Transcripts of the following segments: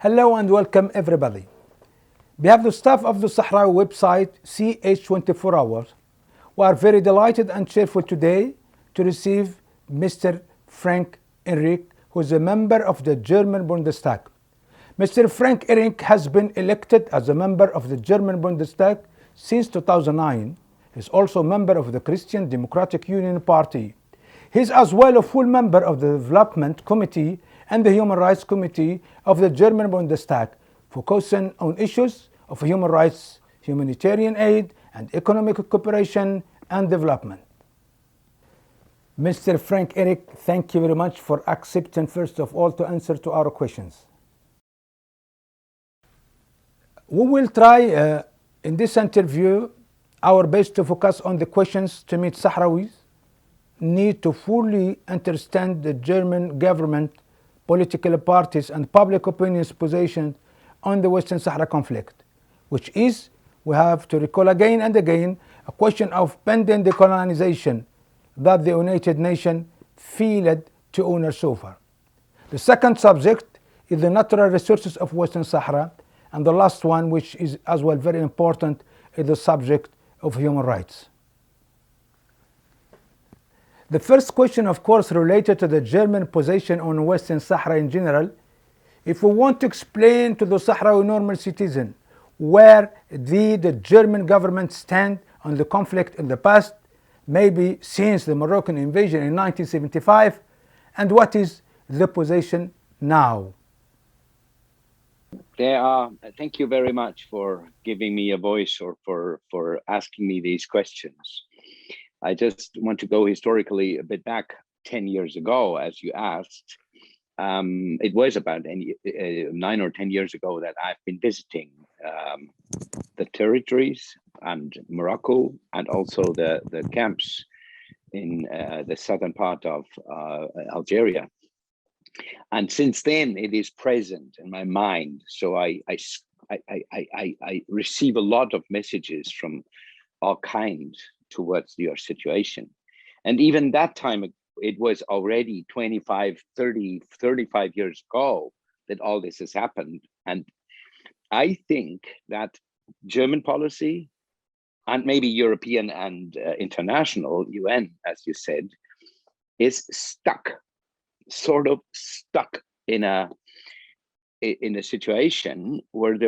Hello and welcome everybody. We have the staff of the Sahrawi website CH24 Hours. We are very delighted and cheerful today to receive Mr. Frank Enrique, who is a member of the German Bundestag. Mr. Frank Enrique has been elected as a member of the German Bundestag since 2009. He is also a member of the Christian Democratic Union Party. He is as well a full member of the Development Committee and the Human Rights Committee of the German Bundestag, focusing on issues of human rights, humanitarian aid, and economic cooperation and development. Mr. Frank Enrique, thank you very much for accepting, first of all, to answer to our questions. We will try in this interview our best to focus on the questions to meet Sahrawis need to fully understand the German government, political parties and public opinion's position on the Western Sahara conflict, which is, we have to recall again and again, a question of pending decolonization that the United Nations failed to honor so far. The second subject is the natural resources of Western Sahara, and the last one, which is as well very important, is the subject of human rights. The first question, of course, related to the German position on Western Sahara in general. If we want to explain to the Sahrawi normal citizen where did the German government stand on the conflict in the past, maybe since the Moroccan invasion in 1975, and what is the position now? Thank you very much for giving me a voice or for asking me these questions. I just want to go historically a bit back 10 years ago, as you asked. It was about 9 or 10 years ago that I've been visiting the territories and Morocco, and also the camps in the southern part of Algeria. And since then, it is present in my mind. So I receive a lot of messages from all kinds towards your situation. And even that time, it was already 25, 30, 35 years ago that all this has happened. And I think that German policy, and maybe European and international, UN, as you said, is stuck, sort of stuck in a situation where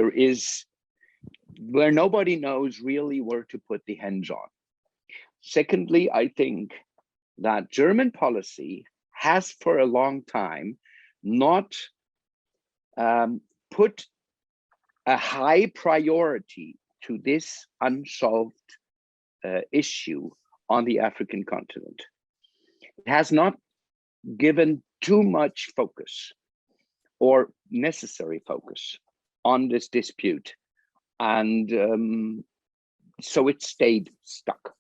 nobody knows really where to put the hands on. Secondly, I think that German policy has for a long time not put a high priority to this unsolved issue on the African continent. It has not given too much focus or necessary focus on this dispute. And so it stayed stuck.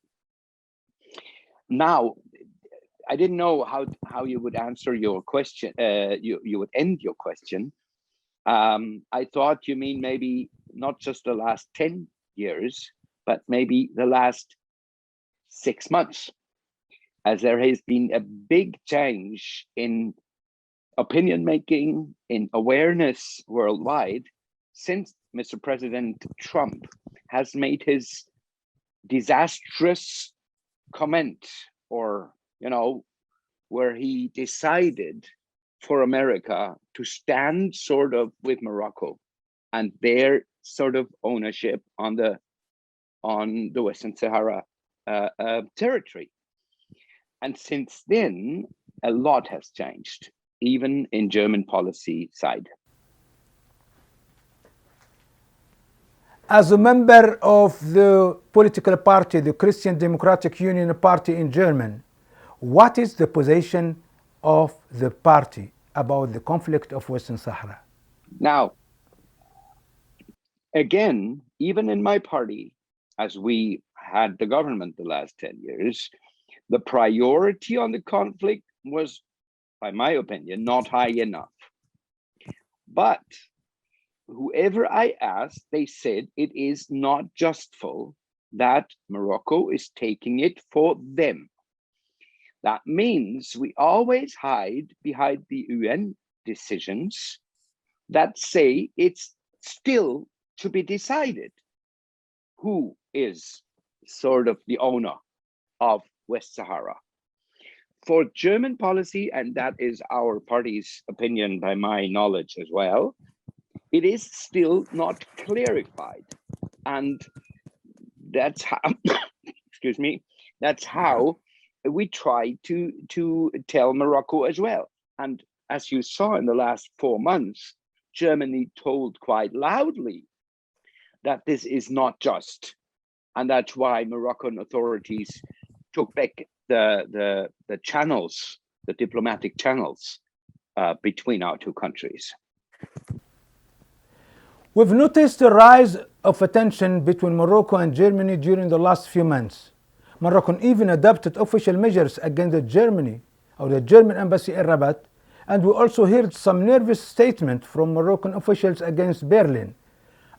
Now, I didn't know how you would answer your question. You would end your question. I thought you mean maybe not just the last 10 years, but maybe the last 6 months, as there has been a big change in opinion making, in awareness worldwide, since Mr. President Trump has made his disastrous comment, or where he decided for America to stand sort of with Morocco and their sort of ownership on the Western Sahara territory. And since then, a lot has changed, even in German policy side. As a member of the political party, the Christian Democratic Union Party in Germany, what is the position of the party about the conflict of Western Sahara? Now, again, even in my party, as we had the government the last 10 years, the priority on the conflict was, by my opinion, not high enough. But whoever I asked, they said it is not justful that Morocco is taking it for them. That means we always hide behind the UN decisions that say it's still to be decided who is sort of the owner of West Sahara. For German policy, and that is our party's opinion by my knowledge as well, it is still not clarified. And that's how, excuse me, that's how we try to tell Morocco as well. And as you saw in the last 4 months, Germany told quite loudly that this is not just. And that's why Moroccan authorities took back the channels, the diplomatic channels between our two countries. We've noticed a rise of attention between Morocco and Germany during the last few months. Morocco even adopted official measures against Germany or the German embassy in Rabat, and we also heard some nervous statements from Moroccan officials against Berlin.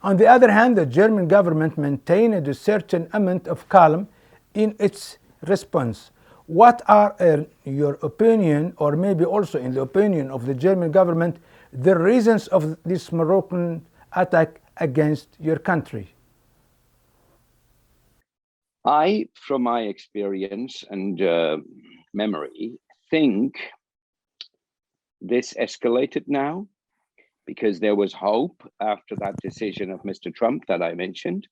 On the other hand, the German government maintained a certain amount of calm in its response. What are, in your opinion, or maybe also in the opinion of the German government, the reasons of this Moroccan attack against your country? I, from my experience and memory, think this escalated now because there was hope after that decision of Mr. Trump that I mentioned,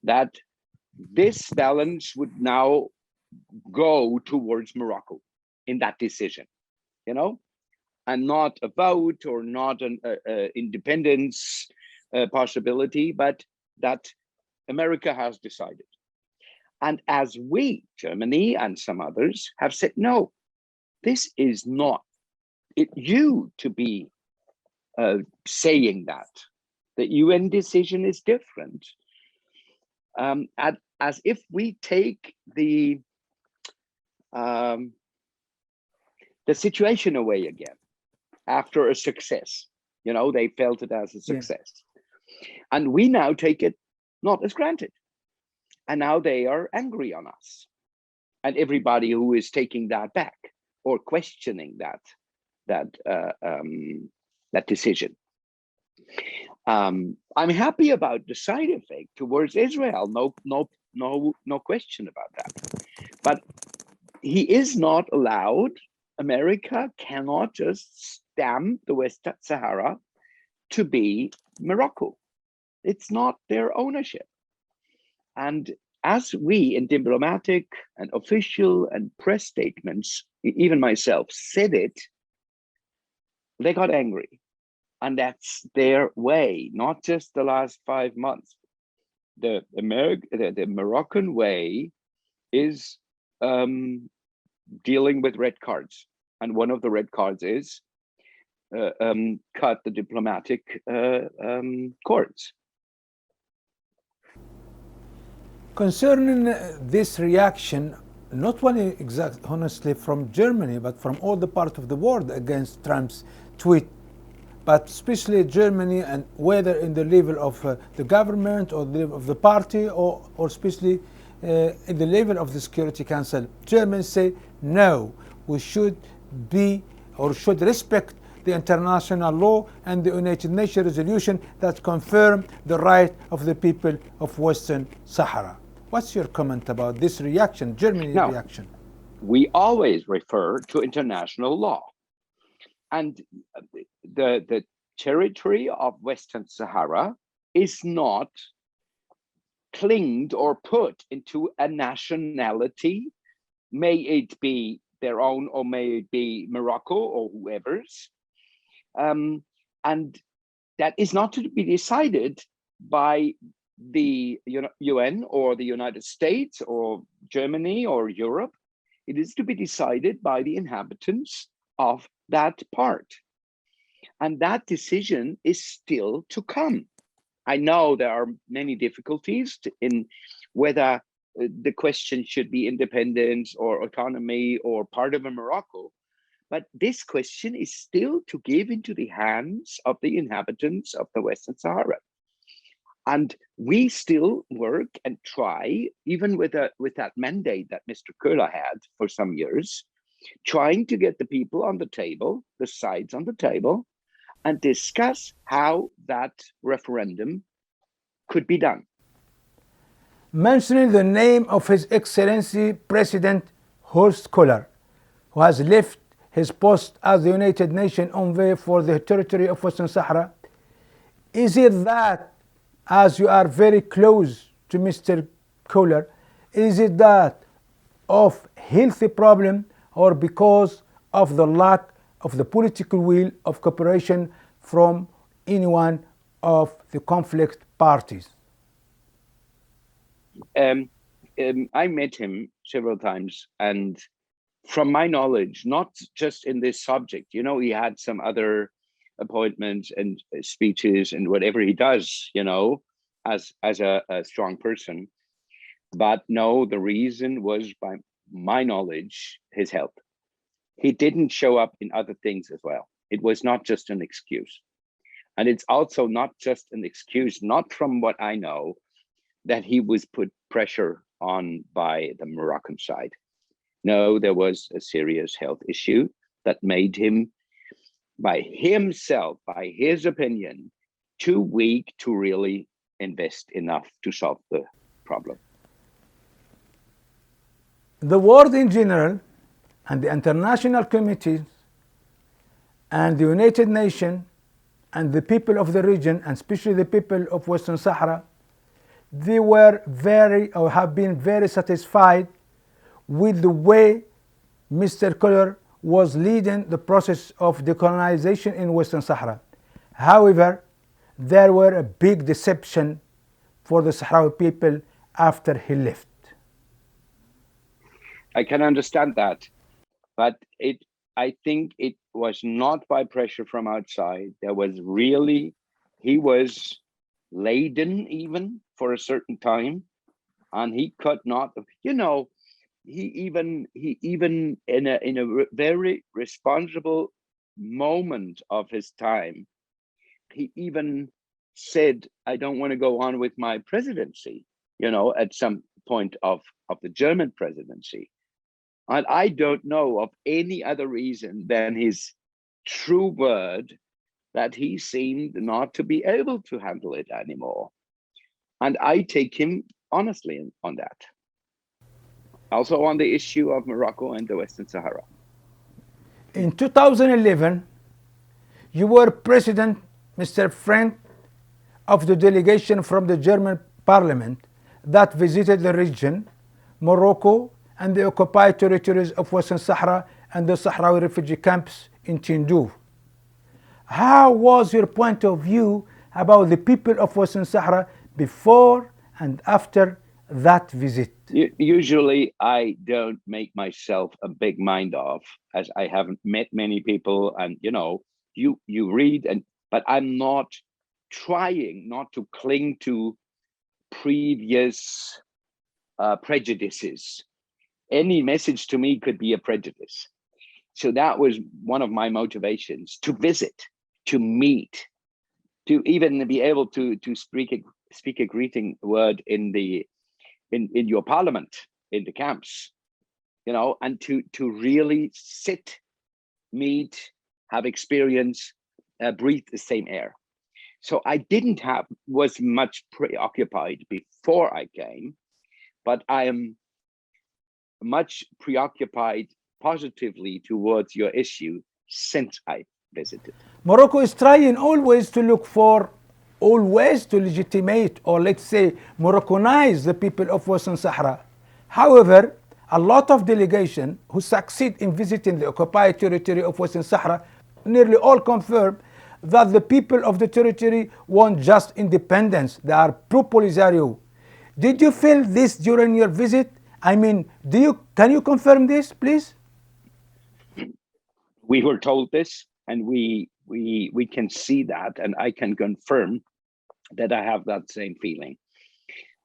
that this balance would now go towards Morocco in that decision, you know, and not a vote or not an independence possibility, but that America has decided. And as we, Germany and some others, have said, no, this is not you to be saying that. The UN decision is different. As if we take the situation away again after a success. You know, they felt it as a success. Yes. And we now take it not as granted. And now they are angry on us and everybody who is taking that back or questioning that decision. I'm happy about the side effect towards Israel. No question about that. But he is not allowed. America cannot just stamp the West Sahara to be Morocco. It's not their ownership. And as we in diplomatic and official and press statements, even myself said it, they got angry. And that's their way, not just the last 5 months. The Moroccan way is dealing with red cards. And one of the red cards is cut the diplomatic cords. Concerning this reaction, not only honestly from Germany, but from all the parts of the world against Trump's tweet, but especially Germany, and whether in the level of the government or the level of the party or especially in the level of the Security Council, Germans say, no, we should be or should respect the international law and the United Nations resolution that confirm the right of the people of Western Sahara. What's your comment about this reaction, Germany reaction? We always refer to international law. And the territory of Western Sahara is not clinged or put into a nationality, may it be their own or may it be Morocco or whoever's. And that is not to be decided by the UN or the United States or Germany or Europe. It is to be decided by the inhabitants of that part. And that decision is still to come. I know there are many difficulties in whether the question should be independence or autonomy or part of Morocco, but this question is still to give into the hands of the inhabitants of the Western Sahara. And we still work and try, even with that mandate that Mr. Kohler had for some years, trying to get the people on the table, the sides on the table, and discuss how that referendum could be done. Mentioning the name of His Excellency President Horst Kohler, who has left his post as the United Nations envoy for the territory of Western Sahara, is it that, as you are very close to Mr. Kohler, is it that of healthy problem or because of the lack of the political will of cooperation from any one of the conflict parties? I met him several times, and from my knowledge, not just in this subject, you know, he had some other appointments and speeches and whatever he does, you know, as a strong person. But no, the reason was, by my knowledge, his health. He didn't show up in other things as well. It was not just an excuse. And it's also not just an excuse, not from what I know, that he was put pressure on by the Moroccan side. No, there was a serious health issue that made him, by himself, by his opinion, too weak to really invest enough to solve the problem. The world in general, and the international committees, and the United Nations, and the people of the region, and especially the people of Western Sahara, they were very, or have been very satisfied with the way Mr. Kohler was leading the process of decolonization in Western Sahara. However, there were a big deception for the Sahrawi people after he left. I can understand that, but I think it was not by pressure from outside. There was really, he was laden even for a certain time, and he could not, you know, he even in a very responsible moment of his time, he even said, I don't want to go on with my presidency, you know, at some point of the German presidency. And I don't know of any other reason than his true word that he seemed not to be able to handle it anymore. And I take him honestly on that. Also on the issue of Morocco and the Western Sahara. In 2011, you were President, Mr. Frank, of the delegation from the German Parliament that visited the region, Morocco, and the occupied territories of Western Sahara and the Sahrawi refugee camps in Tindouf. How was your point of view about the people of Western Sahara before and after that visit? Usually I don't make myself a big mind of, as I haven't met many people, and you know, you read, but I'm not trying not to cling to previous prejudices. Any message to me could be a prejudice. So that was one of my motivations, to visit, to meet, to even be able to speak a greeting word in your parliament, in the camps, you know, and to really sit, meet, have experience, breathe the same air. So I was much preoccupied before I came, but I am much preoccupied positively towards your issue since I visited. Morocco is trying always to look for always to legitimate, or let's say Moroccanize, the people of Western Sahara. However, a lot of delegations who succeed in visiting the occupied territory of Western Sahara nearly all confirm that the people of the territory want just independence. They are pro-Polisario. Did you feel this during your visit? I mean, can you confirm this, please? We were told this, and we can see that, and I can confirm that I have that same feeling.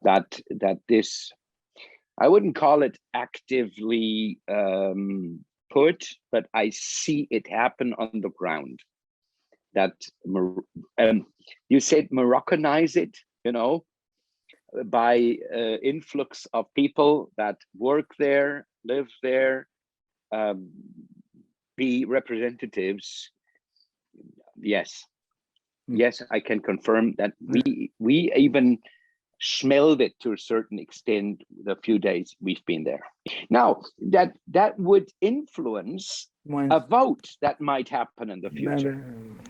That this, I wouldn't call it actively put, but I see it happen on the ground. That you said Moroccanize it, you know, by influx of people that work there, live there, be representatives. Yes, Yes, I can confirm that we even smelled it to a certain extent the few days we've been there. Now, that would influence a vote that might happen in the future.